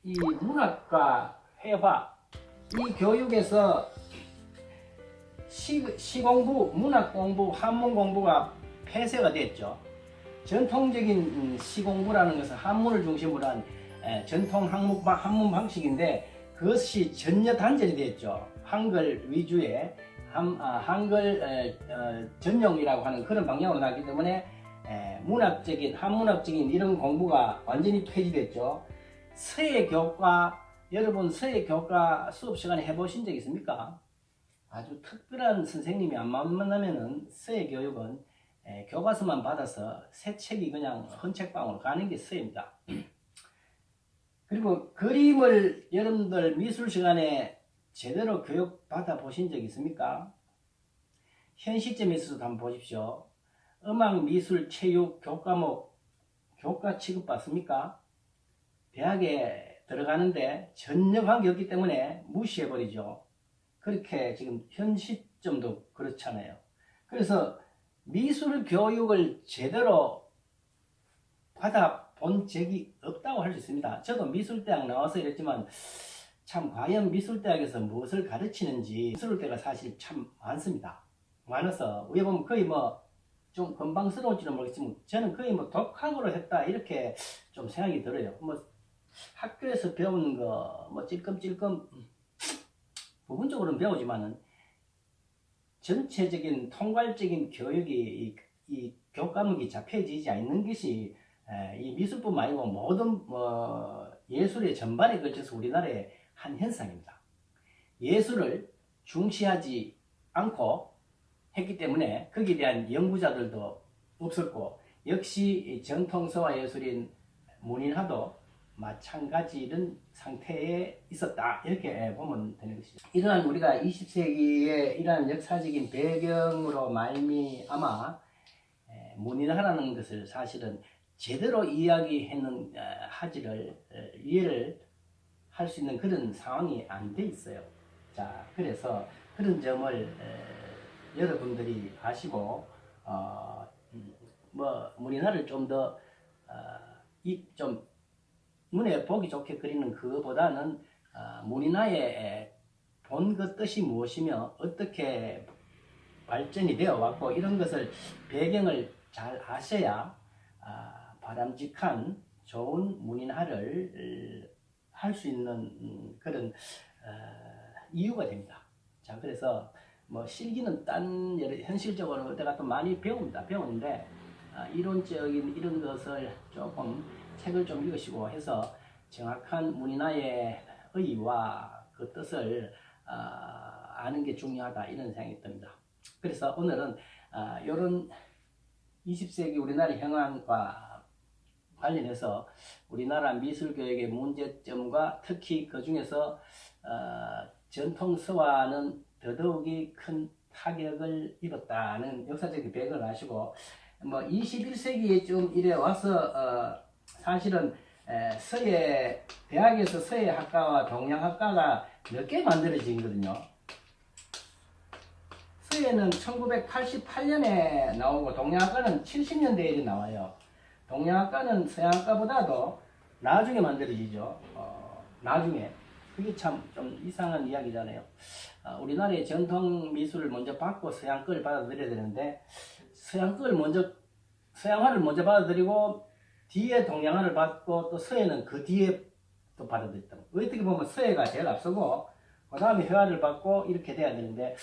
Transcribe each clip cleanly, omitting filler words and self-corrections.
이 문학과 회화, 이 교육에서 시공부, 문학공부, 한문공부가 폐쇄가 됐죠. 전통적인 시공부라는 것은 한문을 중심으로 한 전통 한문 방식인데 그것이 전혀 단절이 됐죠. 한글 위주의 한글 전용이라고 하는 그런 방향으로 나기 때문에 문학적인 한문학적인 이런 공부가 완전히 폐지됐죠. 서예 교과, 여러분 서예 교과 수업 시간에 해보신 적 있습니까? 아주 특별한 선생님이 안 만나면은 서예 교육은 교과서만 받아서 새 책이 그냥 헌책방으로 가는 게 서예입니다. 그리고 그림을 여러분들 미술 시간에 제대로 교육 받아 보신 적 있습니까? 현 시점에 있어서 한번 보십시오. 음악, 미술, 체육, 교과목, 교과 취급받습니까? 대학에 들어가는데 전혀 관계없기 때문에 무시해버리죠. 그렇게 지금 현 시점도 그렇잖아요. 그래서 미술 교육을 제대로 받아본 적이 없다고 할 수 있습니다. 저도 미술대학 나와서 이랬지만 참 과연 미술대학에서 무엇을 가르치는지 미술대가 사실 참 많습니다. 많아서 우리 보면 거의 뭐 좀 건방스러울지는 모르겠지만 저는 거의 뭐 독학으로 했다 이렇게 좀 생각이 들어요. 뭐 학교에서 배우는 거 뭐 찔끔찔끔 부분적으로는 배우지만은 전체적인 통괄적인 교육이 이 교과목이 잡혀지지 않는 것이 이 미술뿐만 아니고 모든 예술의 전반에 걸쳐서 우리나라의 한 현상입니다. 예술을 중시하지 않고 했기 때문에 거기에 대한 연구자들도 없었고 역시 전통서화 예술인 문인화도 마찬가지인 상태에 있었다 이렇게 보면 되는 것이죠. 이러한 우리가 20세기의 이러한 역사적인 배경으로 말미암아 문인화라는 것을 사실은 제대로 이야기하는 하지를 이해를 할 수 있는 그런 상황이 안 돼 있어요. 자, 그래서 그런 점을 여러분들이 아시고 문인화를 좀 더 좀 눈에 보기 좋게 그리는 그거보다는 문인화의 본 그 뜻이 무엇이며 어떻게 발전이 되어 왔고 이런 것을 배경을 잘 아셔야 바람직한 좋은 문인화를 할 수 있는 그런 이유가 됩니다. 자, 그래서 뭐 실기는 딴 현실적으로 내가 또 많이 배우는데 이론적인 이런 것을 조금 책을 좀 읽으시고 해서 정확한 문인화의 의의와 그 뜻을 아는 게 중요하다 이런 생각이 듭니다. 그래서 오늘은 이런 20세기 우리나라 현황과 관련해서 우리나라 미술교육의 문제점과 특히 그 중에서 전통서화는 더더욱이 큰 타격을 입었다는 역사적 배경을 아시고 뭐 21세기에 좀 이래 와서 사실은 서예 대학에서 서예학과와 동양학과가 몇 개 만들어지거든요. 서예는 1988년에 나오고 동양학과는 70년대에 나와요. 동양학과는 서양학과보다도 나중에 만들어지죠. 나중에. 그게 참 좀 이상한 이야기잖아요. 우리나라의 전통 미술을 먼저 받고 서양 거를 받아들여야 되는데 서양화를 먼저 받아들이고 뒤에 동양화를 받고 또 서예는 그 뒤에 또 받아들였다. 어떻게 보면 서예가 제일 앞서고 그 다음에 회화를 받고 이렇게 돼야 되는데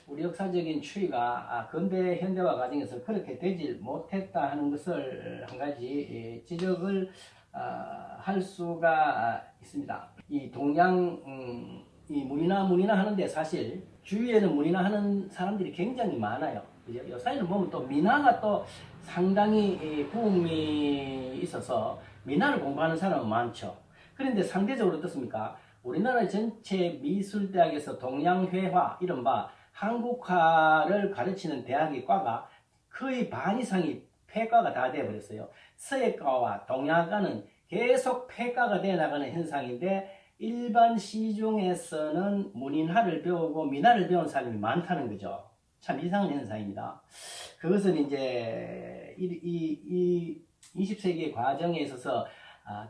우리 역사적인 추이가 근대 현대화 과정에서 그렇게 되지 못했다 하는 것을 한 가지 지적을 할 수가 있습니다. 이 동양 이 문인화 하는데 사실 주위에는 문인화 하는 사람들이 굉장히 많아요. 그죠? 요사이는 보면 또 민화가 또 상당히 부음이 있어서 민화를 공부하는 사람은 많죠. 그런데 상대적으로 어떻습니까? 우리나라 전체 미술대학에서 동양회화, 이른바 한국화를 가르치는 대학의 과가 거의 반 이상이 폐과가 다 되어버렸어요. 서예과와 동양학과는 계속 폐과가 되어 나가는 현상인데 일반 시중에서는 문인화를 배우고 민화를 배운 사람이 많다는 거죠. 참 이상한 현상입니다. 그것은 이제 이 20세기의 과정에 있어서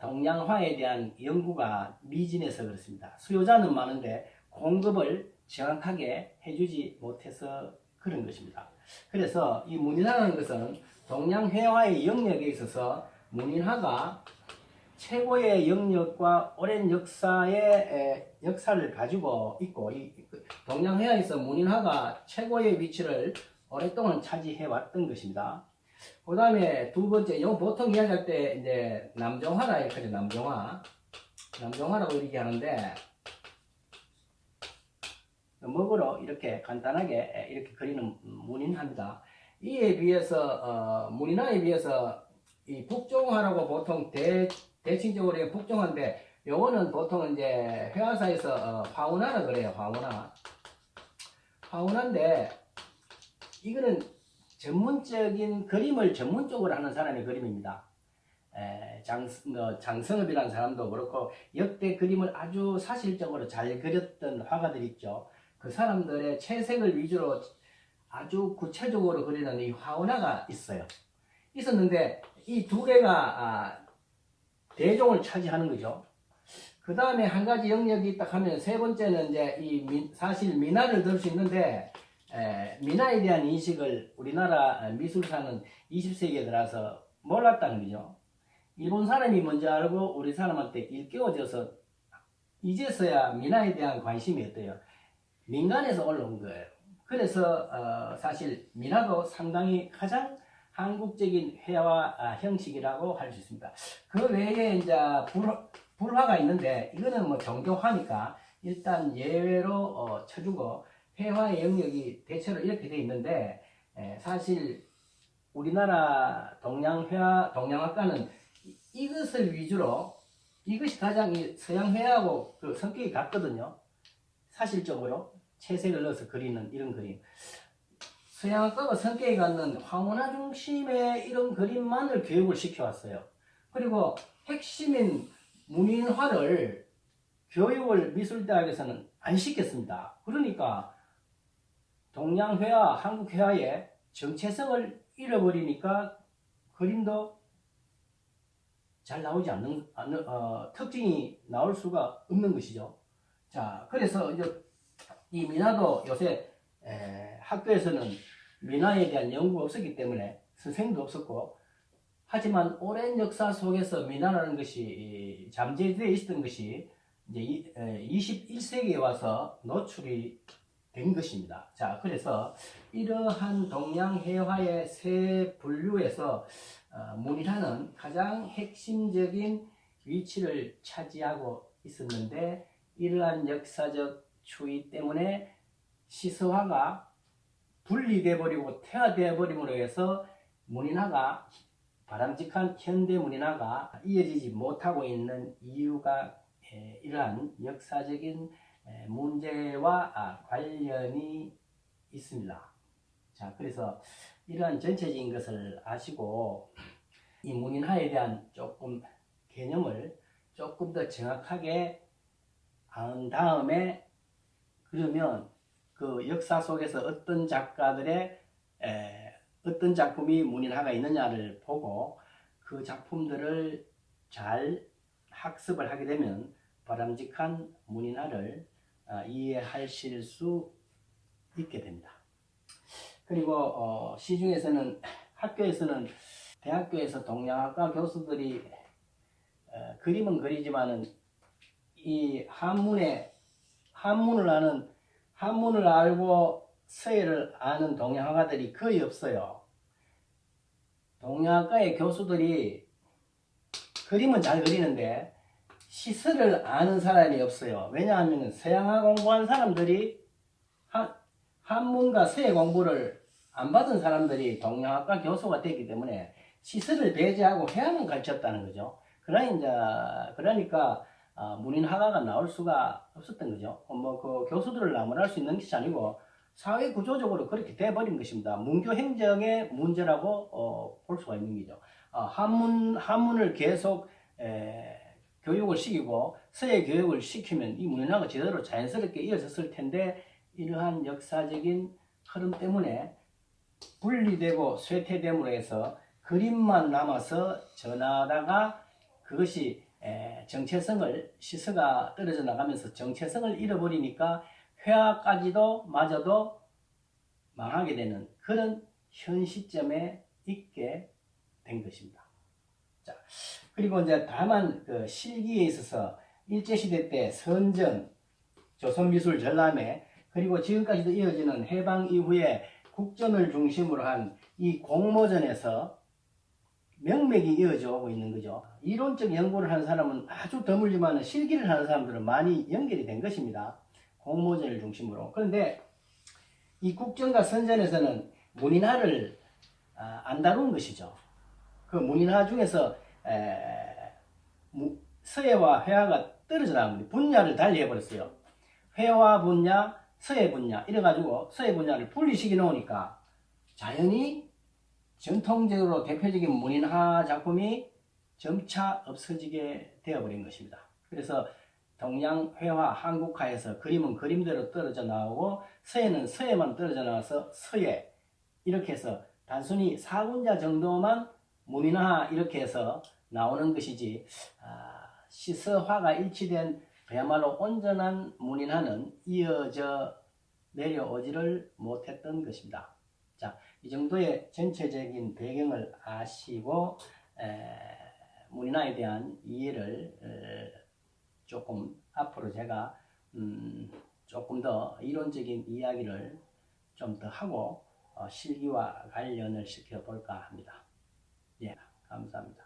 동양화에 대한 연구가 미진해서 그렇습니다. 수요자는 많은데 공급을 정확하게 해주지 못해서 그런 것입니다. 그래서 이 문인화라는 것은 동양회화의 영역에 있어서 문인화가 최고의 영역과 오랜 역사를 가지고 있고, 동양회화에서 문인화가 최고의 위치를 오랫동안 차지해 왔던 것입니다. 그 다음에 두 번째, 보통 이야기할 때 이제 남정화라 이렇게 하죠. 남정화라고 이렇게 하는데, 먹으로 이렇게 간단하게 이렇게 그리는 문인화입니다. 이에 비해서 문인화에 비해서 이 북종화라고 보통 대칭적으로 북종화인데, 요거는 보통 이제 회화사에서 화운화라 그래요. 화운화인데 이거는 전문적인 그림을 전문적으로 하는 사람의 그림입니다. 장성읍이라는 사람도 그렇고 역대 그림을 아주 사실적으로 잘 그렸던 화가들 있죠. 그 사람들의 채색을 위주로 아주 구체적으로 그리는 이 화운화가 있었는데 이 두 개가 대종을 차지하는 거죠. 그 다음에 한 가지 영역이 있다 하면 세 번째는 이제 사실 민화를 들 수 있는데, 민화에 대한 인식을 우리나라 미술사는 20세기에 들어서 몰랐다는 거죠. 일본 사람이 먼저 알고 우리 사람한테 일깨워져서 이제서야 민화에 대한 관심이 어때요? 민간에서 올라온 거예요. 그래서 사실 민화도 상당히 가장 한국적인 회화 형식이라고 할 수 있습니다. 그 외에 이제 불화가 있는데 이거는 뭐 정교화니까 일단 예외로 쳐주고, 회화의 영역이 대체로 이렇게 돼 있는데, 사실 우리나라 동양학과는 이것을 위주로, 이것이 가장 서양 회화하고 그 성격이 같거든요. 사실적으로 채색을 넣어서 그리는 이런 그림. 서양학과가 성격이 갖는 화문화 중심의 이런 그림만을 교육을 시켜왔어요. 그리고 핵심인 문인화를 교육을 미술대학에서는 안 시켰습니다. 그러니까 동양회화, 한국회화의 정체성을 잃어버리니까 그림도 잘 나오지 않는 특징이 나올 수가 없는 것이죠. 자, 그래서 이제 이 민화도 요새 학교에서는 민화에 대한 연구가 없었기 때문에 선생님도 없었고, 하지만 오랜 역사 속에서 민화라는 것이 잠재되어 있었던 것이 이제 21세기에 와서 노출이 된 것입니다. 자, 그래서 이러한 동양회화의 세 분류에서 문인화는 가장 핵심적인 위치를 차지하고 있었는데, 이러한 역사적 추이 때문에 시서화가 분리돼 버리고 퇴화되어 버림으로 해서 문인화가, 바람직한 현대 문인화가 이어지지 못하고 있는 이유가 이러한 역사적인 문제와 관련이 있습니다. 자, 그래서 이러한 전체적인 것을 아시고 이 문인화에 대한 조금 개념을 조금 더 정확하게 한 다음에, 그러면 그 역사 속에서 어떤 작가들의 어떤 작품이 문인화가 있느냐를 보고 그 작품들을 잘 학습을 하게 되면 바람직한 문인화를 이해하실 수 있게 됩니다. 그리고 시중에서는, 학교에서는, 대학교에서 동양학과 교수들이 그림은 그리지만은 이 한문을 알고 서예를 아는 동양학과들이 거의 없어요. 동양학과의 교수들이 그림은 잘 그리는데 시설을 아는 사람이 없어요. 왜냐하면 서양화 공부한 사람들이 한문과 서예 공부를 안 받은 사람들이 동양학과 교수가 됐기 때문에 시설을 배제하고 회화만 가르쳤다는 거죠. 그러니까 문인화가가 나올 수가 없었던 거죠. 그 교수들을 나무랄 수 있는 것이 아니고 사회 구조적으로 그렇게 돼버린 것입니다. 문교 행정의 문제라고 볼 수가 있는 거죠. 한문을 계속 교육을 시키고 서예 교육을 시키면 이 문인화가 제대로 자연스럽게 이어졌을 텐데, 이러한 역사적인 흐름 때문에 분리되고 쇠퇴됨으로 해서 그림만 남아서 전하다가 그것이 정체성을 시서가 떨어져 나가면서 정체성을 잃어버리니까 회화까지도 마저도 망하게 되는 그런 현 시점에 있게 된 것입니다. 자, 그리고 이제 다만 그 실기에 있어서 일제시대 때 선전, 조선미술 전람회, 그리고 지금까지도 이어지는 해방 이후에 국전을 중심으로 한 이 공모전에서 명맥이 이어져 오고 있는 거죠. 이론적 연구를 하는 사람은 아주 드물지만 실기를 하는 사람들은 많이 연결이 된 것입니다. 공모전을 중심으로. 그런데 이 국전과 선전에서는 문인화를 안 다룬 것이죠. 그 문인화 중에서 서예와 회화가 떨어져 나온 거예요. 분야를 달리 해버렸어요. 회화 분야, 서예 분야 이래가지고 서예 분야를 분리시켜 놓으니까 자연히 전통적으로 대표적인 문인화 작품이 점차 없어지게 되어버린 것입니다. 그래서 동양 회화, 한국화에서 그림은 그림대로 떨어져 나오고 서예는 서예만 떨어져 나와서 서예 이렇게 해서 단순히 사군자 정도만 문인화 이렇게 해서 나오는 것이지 시서화가 일치된 그야말로 온전한 문인화는 이어져 내려오지를 못했던 것입니다. 자, 이 정도의 전체적인 배경을 아시고 문인화에 대한 이해를 조금 앞으로 제가 조금 더 이론적인 이야기를 좀 더 하고 실기와 관련을 시켜 볼까 합니다. 예, 감사합니다.